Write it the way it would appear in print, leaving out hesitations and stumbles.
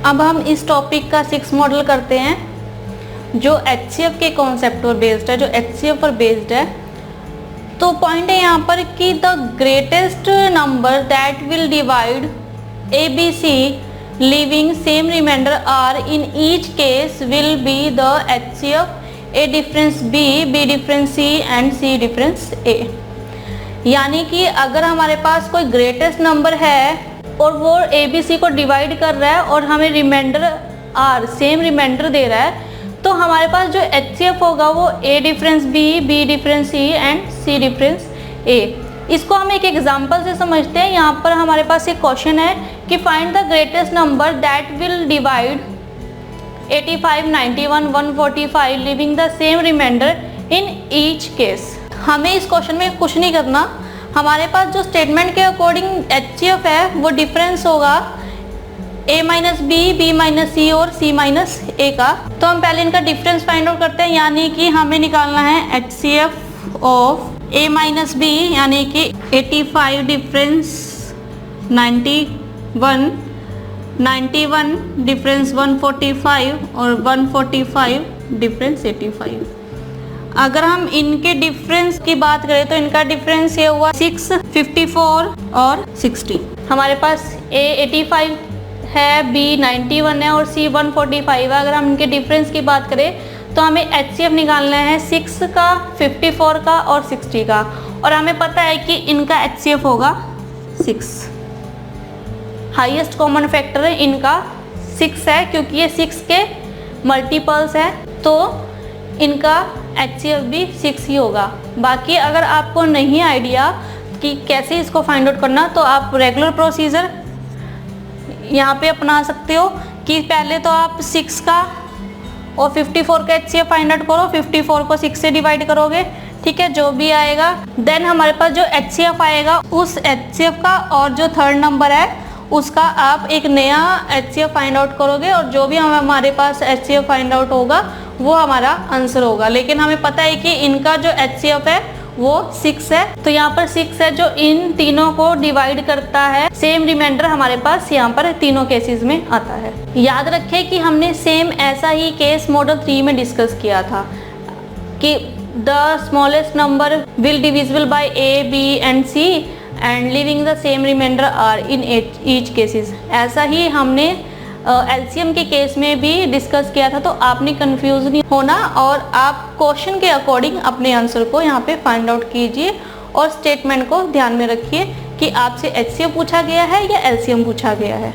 अब हम इस टॉपिक का 6 मॉडल करते हैं जो HCF के कॉन्सेप्ट पर बेस्ड है, जो HCF पर बेस्ड है। तो पॉइंट है यहाँ पर कि the greatest number that will divide ABC leaving same remainder R in each case will be the HCF A difference B, B difference C and C difference A। यानी कि अगर हमारे पास कोई ग्रेटेस्ट नंबर है और वो ABC को divide कर रहा है और हमें रिमाइंडर R सेम रिमाइंडर दे रहा है, तो हमारे पास जो HCF होगा वो A difference B, B difference C and C difference A। इसको हम एक एग्जांपल से समझते हैं। यहाँ पर हमारे पास एक क्वेश्चन है कि find the greatest number that will divide 85, 91, 145 leaving the same remainder in each case. हमें इस क्वेश्चन में कुछ नहीं करना, हमारे पास जो स्टेटमेंट के अकॉर्डिंग HCF है वो डिफरेंस होगा A minus B, B minus C और C माइनस A का। तो हम पहले इनका डिफरेंस फाइंड आउट करते हैं, यानी कि हमें निकालना है HCF of A minus B, यानी कि 85 डिफरेंस 91, 91 डिफरेंस 145 और 145 डिफरेंस 85। अगर हम इनके डिफरेंस की बात करें तो इनका डिफरेंस ये हुआ 6, 54 और 60। हमारे पास A 85 है, B 91 है और C 145 है। अगर हम इनके डिफरेंस की बात करें तो हमें HCF निकालना है 6 का, 54 का और 60 का, और हमें पता है कि इनका HCF होगा 6। हाईएस्ट कॉमन फैक्टर है इनका 6 है, क्योंकि ये 6 के मल्टीपल्स है, तो इनका HCF भी 6 ही होगा। बाकी अगर आपको नहीं आइडिया कि कैसे इसको फाइंड आउट करना, तो आप रेगुलर प्रोसीजर यहाँ पे अपना सकते हो कि पहले तो आप 6 का और 54 का HCF फाइंड आउट करो, 54 को 6 से डिवाइड करोगे, ठीक है, जो भी आएगा। देन हमारे पास जो HCF आएगा उस HCF का और जो थर्ड नंबर है उसका आप एक नया HCF फाइंड आउट करोगे, और जो भी हमारे पास HCF फाइंड आउट होगा वो हमारा आंसर होगा। लेकिन हमें पता है कि इनका जो HCF है वो 6 है, तो यहाँ पर 6 है जो इन तीनों को डिवाइड करता है। सेम रिमाइंडर हमारे पास यहाँ पर तीनों केसेस में आता है। याद रखें कि हमने सेम ऐसा ही केस मॉडल 3 में डिस्कस किया था कि the smallest number will divisible by A, B and C and leaving the same remainder R in each cases. ऐसा ही हमने LCM के केस में भी डिस्कस किया था। तो आपने कंफ्यूज नहीं होना और आप क्वेश्चन के अकॉर्डिंग अपने आंसर को यहाँ पे फाइंड आउट कीजिए, और स्टेटमेंट को ध्यान में रखिए कि आपसे HCF पूछा गया है या LCM पूछा गया है।